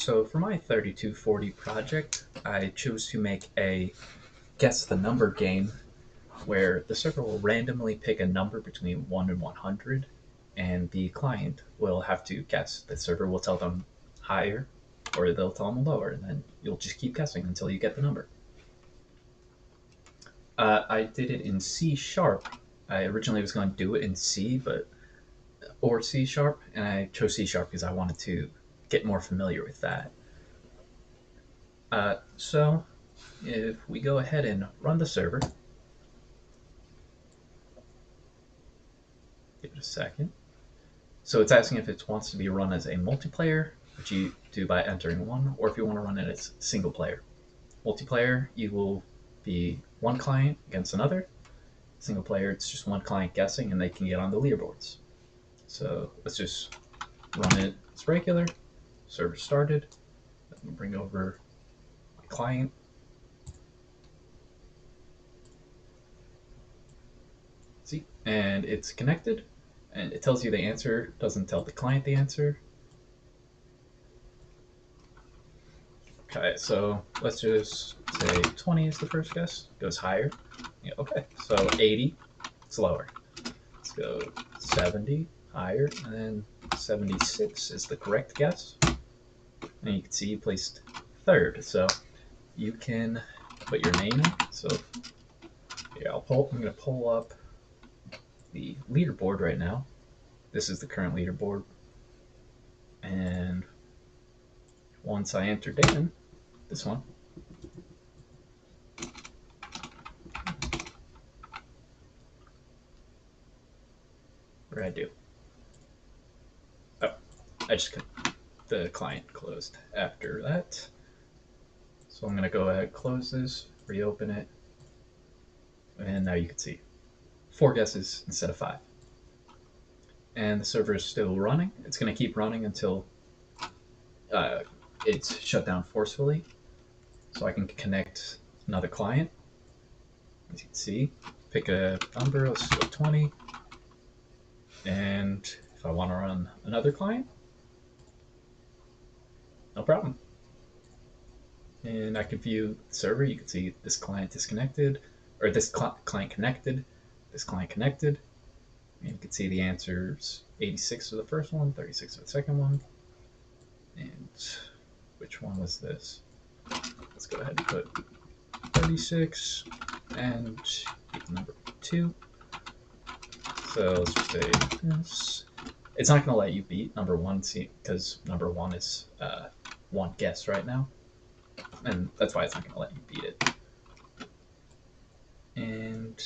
So for my 3240 project, I chose to make a guess the number game where the server will randomly pick a number between 1 and 100, and the client will have to guess. The server will tell them higher, or they'll tell them lower, and then you'll just keep guessing until you get the number. I did it in C sharp. I originally was going to do it in C, or C sharp, and I chose C sharp because I wanted to get more familiar with that. So if we go ahead and run the server, give it a second. So it's asking if it wants to be run as a multiplayer, which you do by entering 1, or if you want to run it as single player. Multiplayer, you will be one client against another. Single player, it's just one client guessing, and they can get on the leaderboards. So let's just run it as regular. Server started. Let me bring over my client. See, and it's connected, and it tells you the answer, doesn't tell the client the answer. Okay, so let's just say 20 is the first guess. Goes higher. Yeah, okay, so 80, it's lower. Let's go 70, higher, and then 76 is the correct guess. And you can see you placed third. So you can put your name in. So yeah, I'm going to pull up the leaderboard right now. This is the current leaderboard. And once I entered in this one, what did I do? Oh, I just the client closed after that. So I'm going to go ahead and close this, reopen it, and now you can see 4 guesses instead of 5. And the server is still running. It's going to keep running until it's shut down forcefully. So I can connect another client. As you can see, pick a number, let's go 20. And if I want to run another client, no problem. And I can view the server. You can see this client disconnected, or this client connected, this client connected. And you can see the answers 86 for the first one, 36 for the second one. And which one was this? Let's go ahead and put 36 and number 2. So let's just say this. It's not going to let you beat number 1 because number 1 is one guess right now. And that's why it's not going to let you beat it. And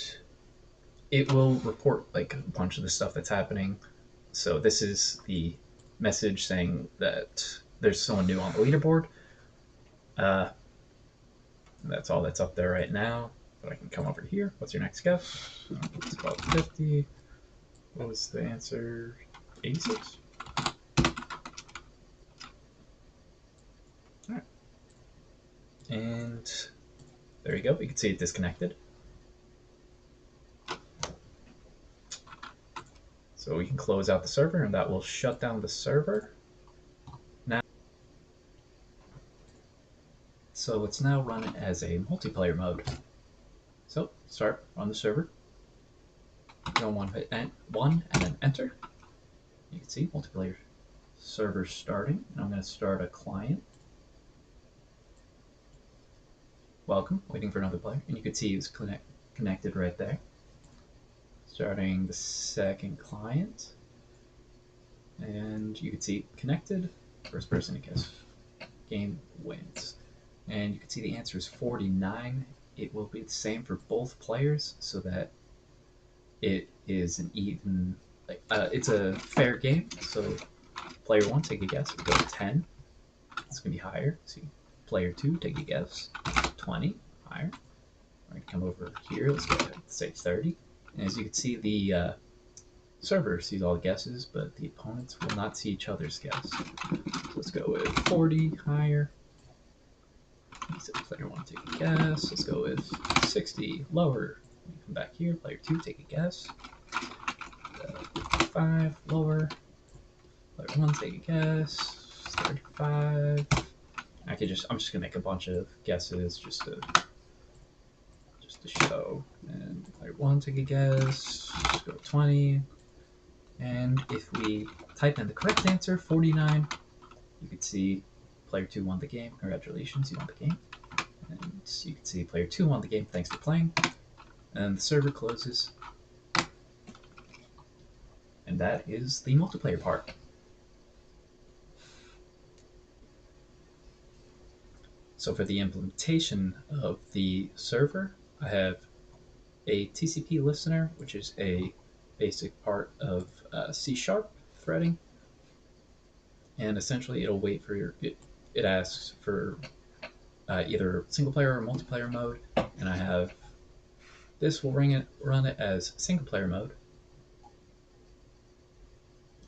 it will report like a bunch of the stuff that's happening. So this is the message saying that there's someone new on the leaderboard. That's all that's up there right now. But I can come over here. What's your next guess? It's about 50. What was the answer? 86? All right. And there you go. You can see it disconnected. So we can close out the server, and that will shut down the server. Now, so let's now run it as a multiplayer mode. So run the server. Go hit 1 and then enter. You can see multiplayer server starting, and I'm going to start a client. Welcome, waiting for another player, and you can see it's connected right there. Starting the second client, and you can see connected, first person to guess, game wins. And you can see the answer is 49. It will be the same for both players so that it is an even, it's a fair game. So player 1, take a guess, go to 10. It's going to be higher. See, player 2, take a guess, 20, higher. All right, come over here, let's go ahead and say 30. And as you can see, the server sees all the guesses, but the opponents will not see each other's guess. So let's go with 40, higher. So player 1, take a guess. Let's go with 60, lower. Come back here, player 2, take a guess. 55, lower. Player 1, take a guess. 35. I'm just gonna make a bunch of guesses just to show. And player one take a guess, just go 20. And if we type in the correct answer, 49, you can see player two won the game. Congratulations, you won the game. And you can see player two won the game, thanks for playing. And the server closes. And that is the multiplayer part. So for the implementation of the server, I have a TCP listener, which is a basic part of C# threading. And essentially it'll wait for it asks for either single player or multiplayer mode. And I have, this will run it as single player mode.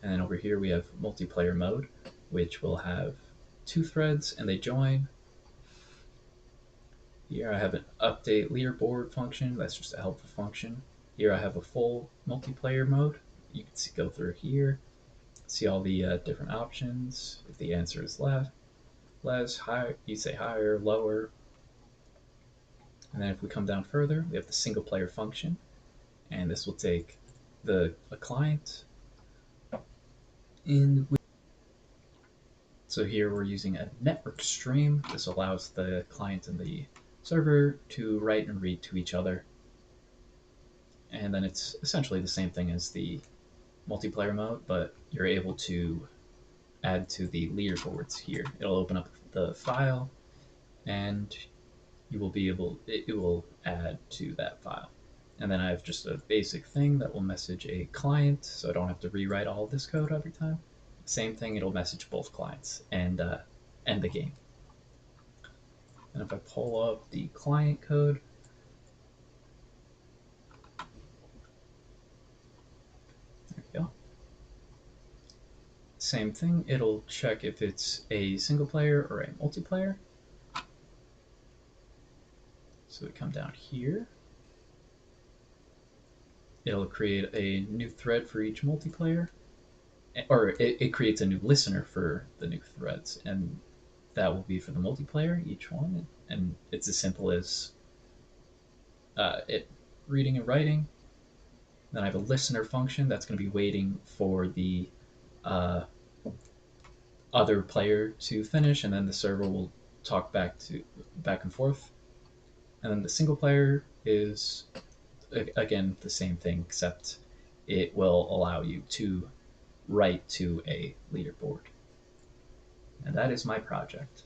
And then over here we have multiplayer mode, which will have two threads and they join. Here I have an update leaderboard function. That's just a helpful function. Here I have a full multiplayer mode. You can go through here, see all the different options. If the answer is less, higher, you say higher, lower. And then if we come down further, we have the single player function. And this will take a client. So here we're using a network stream. This allows the client and the server to write and read to each other. And then it's essentially the same thing as the multiplayer mode, but you're able to add to the leaderboards here. It'll open up the file and it will add to that file. And then I have just a basic thing that will message a client, so I don't have to rewrite all of this code every time. Same thing, it'll message both clients and end the game. And if I pull up the client code, there we go. Same thing, it'll check if it's a single player or a multiplayer. So we come down here. It'll create a new thread for each multiplayer, or it creates a new listener for the new threads, and that will be for the multiplayer, each one. And it's as simple as it reading and writing. Then I have a listener function that's going to be waiting for the other player to finish, and then the server will talk back and forth. And then the single player is again the same thing, except it will allow you to write to a leaderboard. And that is my project.